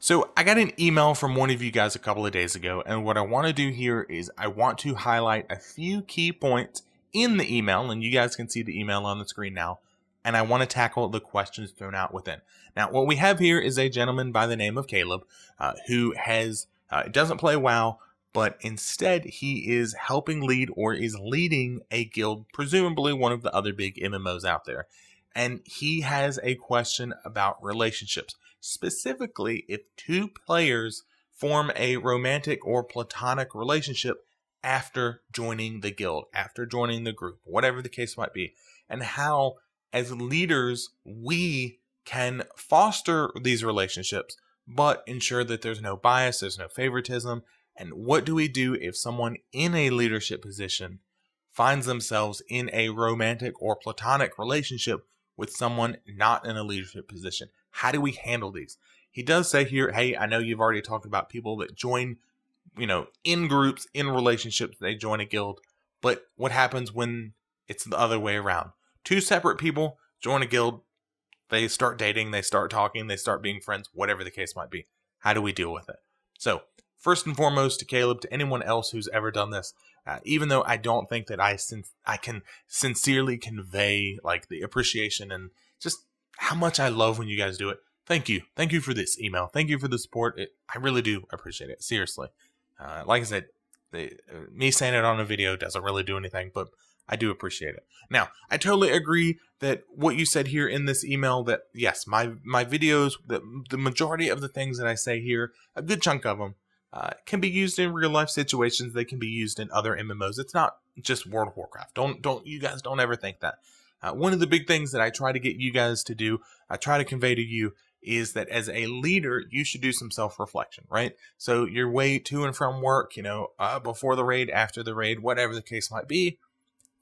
So I got an email from one of you guys a couple of days ago, and what I want to do here is I want to highlight a few key points in the email, and you guys can see the email on the screen now, and I want to tackle the questions thrown out within. Now, what we have here is a gentleman by the name of Caleb, who doesn't play WoW, but instead he is helping lead or is leading a guild, presumably one of the other big MMOs out there. And he has a question about relationships. Specifically, if two players form a romantic or platonic relationship after joining the guild, after joining the group, whatever the case might be, and how, as leaders, we can foster these relationships, but ensure that there's no bias, there's no favoritism. And what do we do if someone in a leadership position finds themselves in a romantic or platonic relationship with someone not in a leadership position? How do we handle these? He does say here, hey, I know you've already talked about people that join, in groups, in relationships, they join a guild. But what happens when it's the other way around? Two separate people join a guild, they start dating, they start talking, they start being friends, whatever the case might be. How do we deal with it? So, first and foremost, to Caleb, to anyone else who's ever done this, even though I don't think that I can sincerely convey like the appreciation and just how much I love when you guys do it. Thank you. Thank you for this email. Thank you for the support. I really do appreciate it. Seriously. Like I said, me saying it on a video doesn't really do anything, but I do appreciate it. Now, I totally agree that what you said here in this email, that yes, my videos, the majority of the things that I say here, a good chunk of them, can be used in real life situations. They can be used in other MMOs. It's not just World of Warcraft. You guys don't ever think that. One of the big things that I try to get you guys to do, I try to convey to you, is that as a leader, you should do some self-reflection, right? So your way to and from work, before the raid, after the raid, whatever the case might be,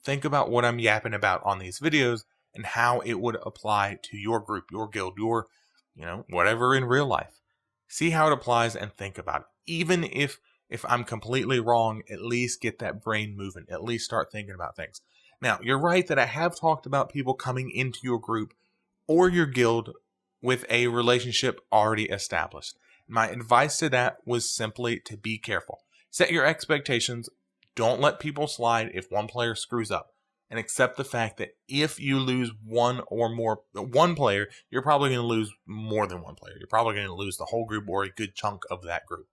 think about what I'm yapping about on these videos and how it would apply to your group, your guild, your, whatever in real life. See how it applies and think about it. Even if I'm completely wrong, at least get that brain moving. At least start thinking about things. Now, you're right that I have talked about people coming into your group or your guild with a relationship already established. My advice to that was simply to be careful. Set your expectations. Don't let people slide if one player screws up. And accept the fact that if you lose one player, you're probably going to lose more than one player. You're probably going to lose the whole group or a good chunk of that group.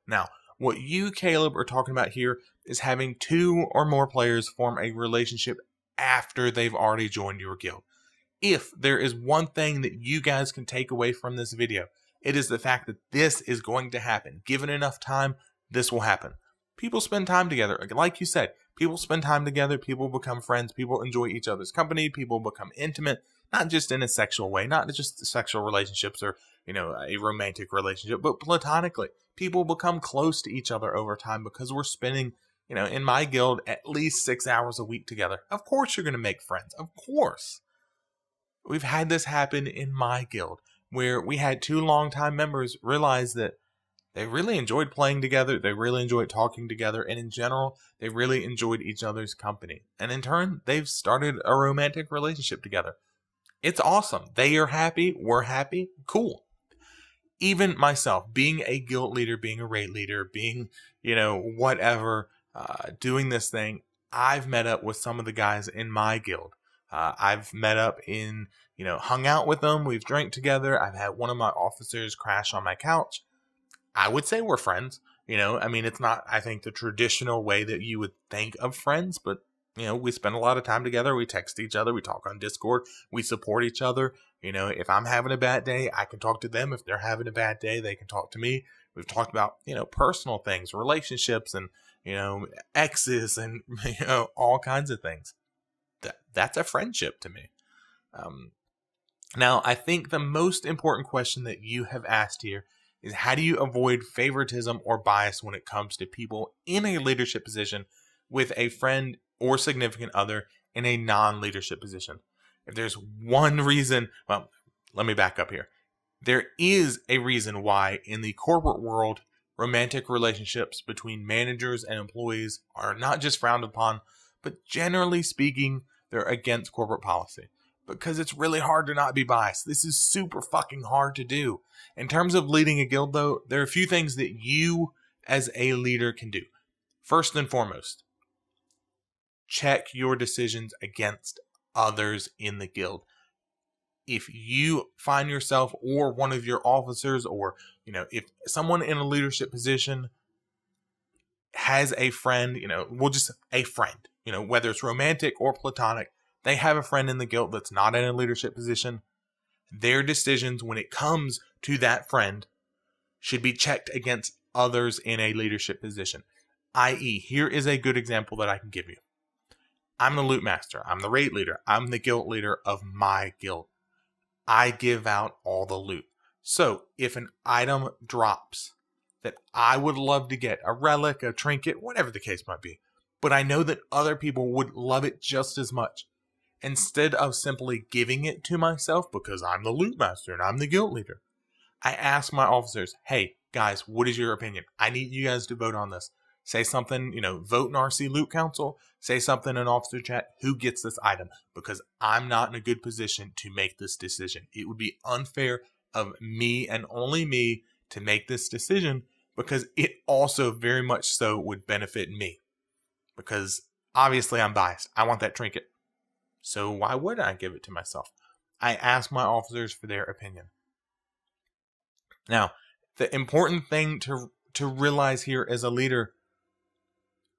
Now, what you, Caleb, are talking about here is having two or more players form a relationship after they've already joined your guild. If there is one thing that you guys can take away from this video, it is the fact that this is going to happen. Given enough time, this will happen. People spend time together. Like you said, people spend time together, people become friends, people enjoy each other's company, people become intimate, not just in a sexual way, not just sexual relationships or, a romantic relationship, but platonically. People become close to each other over time because we're spending, in my guild, at least 6 hours a week together. Of course you're going to make friends. Of course. We've had this happen in my guild where we had two longtime members realize that they really enjoyed playing together, they really enjoyed talking together, and in general, they really enjoyed each other's company. And in turn, they've started a romantic relationship together. It's awesome. They are happy, we're happy, cool. Even myself, being a guild leader, being a raid leader, being, whatever, doing this thing, I've met up with some of the guys in my guild. I've met up hung out with them, we've drank together, I've had one of my officers crash on my couch. I would say we're friends. It's not, I think, the traditional way that you would think of friends, but, we spend a lot of time together. We text each other. We talk on Discord. We support each other. If I'm having a bad day, I can talk to them. If they're having a bad day, they can talk to me. We've talked about, personal things, relationships and, exes and, all kinds of things. That's a friendship to me. Now, I think the most important question that you have asked here is how do you avoid favoritism or bias when it comes to people in a leadership position with a friend or significant other in a non-leadership position? If there's one reason, well, let me back up here. There is a reason why in the corporate world, romantic relationships between managers and employees are not just frowned upon, but generally speaking, they're against corporate policy. because it's really hard to not be biased. This is super fucking hard to do. In terms of leading a guild, though, there are a few things that you as a leader can do. First and foremost, check your decisions against others in the guild. If you find yourself or one of your officers, or if someone in a leadership position has a friend, a friend, whether it's romantic or platonic, they have a friend in the guild that's not in a leadership position, their decisions when it comes to that friend should be checked against others in a leadership position. I.e., here is a good example that I can give you. I'm the loot master. I'm the raid leader. I'm the guild leader of my guild. I give out all the loot. So if an item drops that I would love to get, a relic, a trinket, whatever the case might be, but I know that other people would love it just as much, instead of simply giving it to myself because I'm the loot master and I'm the guild leader, I ask my officers, hey, guys, what is your opinion? I need you guys to vote on this. Say something, vote in RC Loot Council. Say something in officer chat. Who gets this item? Because I'm not in a good position to make this decision. It would be unfair of me and only me to make this decision, because it also very much so would benefit me. Because obviously I'm biased. I want that trinket. So why would I give it to myself? I ask my officers for their opinion. Now, the important thing to realize here as a leader,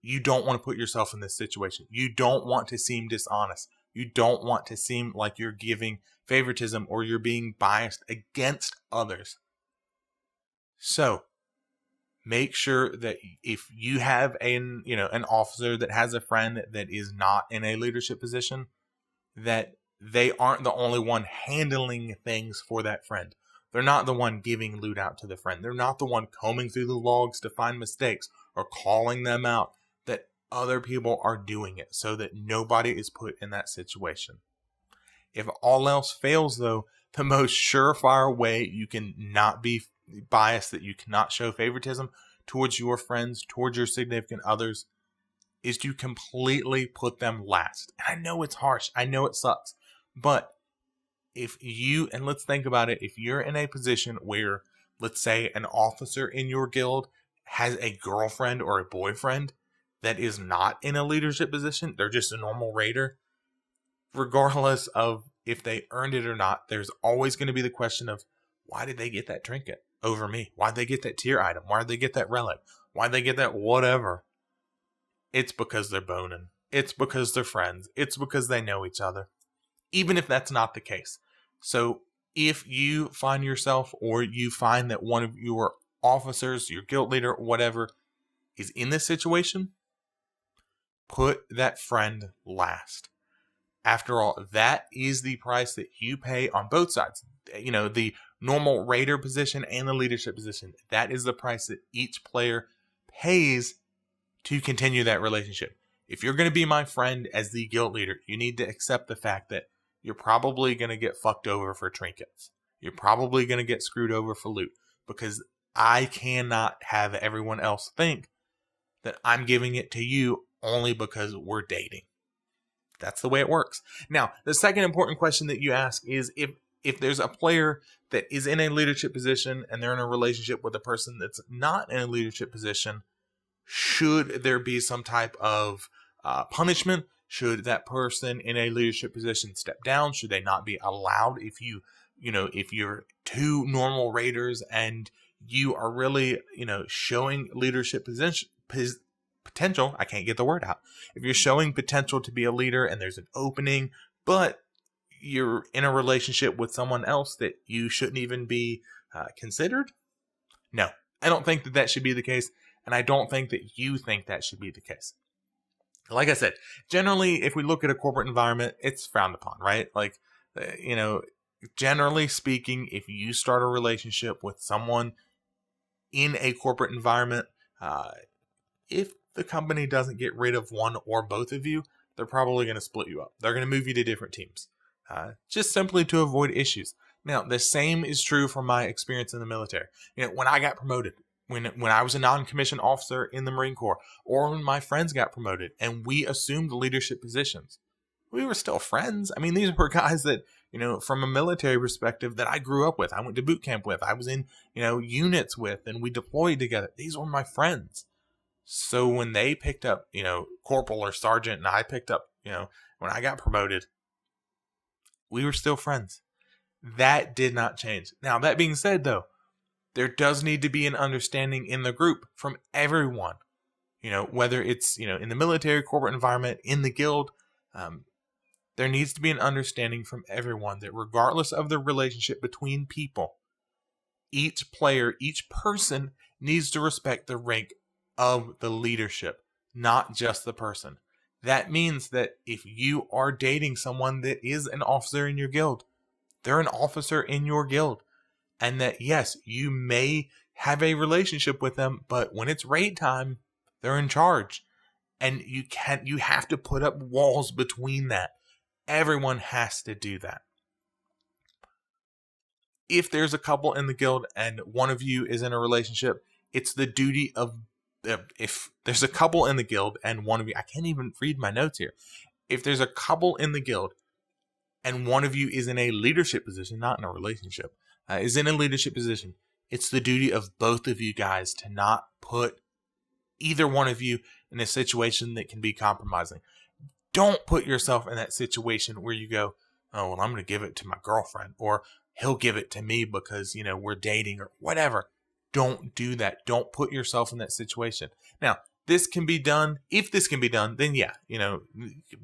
you don't want to put yourself in this situation. You don't want to seem dishonest. You don't want to seem like you're giving favoritism or you're being biased against others. So, make sure that if you have an officer that has a friend that is not in a leadership position, that they aren't the only one handling things for that friend. They're not the one giving loot out to the friend. They're not the one combing through the logs to find mistakes or calling them out. That other people are doing it so that nobody is put in that situation. If all else fails, though, the most surefire way you can not be biased, that you cannot show favoritism towards your friends, towards your significant others, is to completely put them last. And I know it's harsh. I know it sucks. But and let's think about it, if you're in a position where, let's say, an officer in your guild has a girlfriend or a boyfriend that is not in a leadership position, they're just a normal raider, regardless of if they earned it or not, there's always going to be the question of, why did they get that trinket over me? Why did they get that tier item? Why did they get that relic? Why did they get that whatever? It's because they're boning. It's because they're friends. It's because they know each other. Even if that's not the case. So if you find yourself, or you find that one of your officers, your guild leader, whatever, is in this situation, put that friend last. After all, that is the price that you pay on both sides. The normal raider position and the leadership position. That is the price that each player pays to continue that relationship. If you're going to be my friend as the guild leader, you need to accept the fact that you're probably going to get fucked over for trinkets. You're probably going to get screwed over for loot, because I cannot have everyone else think that I'm giving it to you only because we're dating. That's the way it works. Now, the second important question that you ask is, if there's a player that is in a leadership position and they're in a relationship with a person that's not in a leadership position, should there be some type of punishment? Should that person in a leadership position step down? Should they not be allowed? If you're two normal raiders and you are really, showing leadership potential, I can't get the word out. If you're showing potential to be a leader and there's an opening, but you're in a relationship with someone else that you shouldn't even be considered? No, I don't think that should be the case. And I don't think that you think that should be the case. Like I said, generally, if we look at a corporate environment, it's frowned upon, right? Generally speaking, if you start a relationship with someone in a corporate environment, if the company doesn't get rid of one or both of you, they're probably going to split you up. They're going to move you to different teams, just simply to avoid issues. Now, the same is true from my experience in the military. When I got promoted, when I was a non-commissioned officer in the Marine Corps, or when my friends got promoted and we assumed leadership positions, we were still friends. I mean, these were guys that, from a military perspective, that I grew up with. I went to boot camp with. I was in, units with, and we deployed together. These were my friends. So when they picked up, corporal or sergeant, and I picked up, when I got promoted, we were still friends. That did not change. Now, that being said, though, there does need to be an understanding in the group from everyone. Whether it's, in the military, corporate environment, in the guild, there needs to be an understanding from everyone that regardless of the relationship between people, each player, each person needs to respect the rank of the leadership, not just the person. That means that if you are dating someone that is an officer in your guild, they're an officer in your guild. And that, yes, you may have a relationship with them, but when it's raid time, they're in charge. And you have to put up walls between that. Everyone has to do that. If there's a couple in the guild and one of you is in a relationship, it's the duty of, if there's a couple in the guild and one of you, I can't even read my notes here. If there's a couple in the guild and one of you is in a leadership position, not in a relationship, is in a leadership position, it's the duty of both of you guys to not put either one of you in a situation that can be compromising. Don't put yourself in that situation where you go, oh, well, I'm going to give it to my girlfriend, or he'll give it to me because, we're dating or whatever. Don't do that. Don't put yourself in that situation. Now, this can be done. If this can be done, then yeah,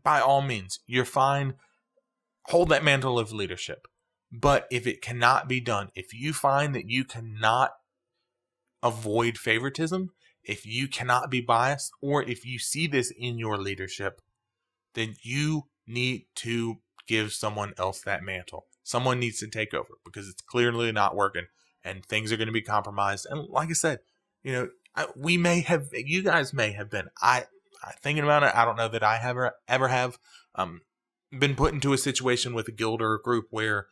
by all means, you're fine. Hold that mantle of leadership. But if it cannot be done, if you find that you cannot avoid favoritism, if you cannot be biased, or if you see this in your leadership, then you need to give someone else that mantle. Someone needs to take over because it's clearly not working and things are going to be compromised. And like I said, you guys may have been, I thinking about it, I don't know that I ever have been put into a situation with a guild or a group where,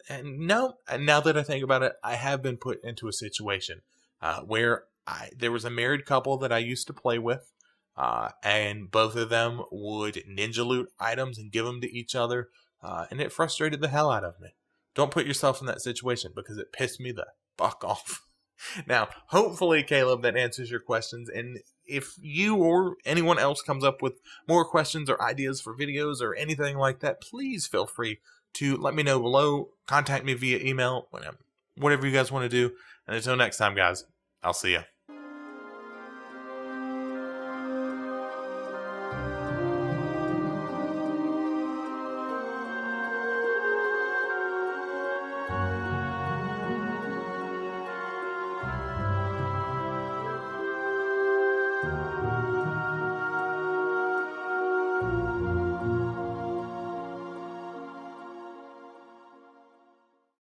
and now that I think about it, I have been put into a situation where there was a married couple that I used to play with, and both of them would ninja loot items and give them to each other, and it frustrated the hell out of me. Don't put yourself in that situation because it pissed me the fuck off. Now, hopefully, Caleb, that answers your questions, and if you or anyone else comes up with more questions or ideas for videos or anything like that, please feel free to let me know below. Contact me via email, whatever you guys want to do. And until next time, guys, I'll see you.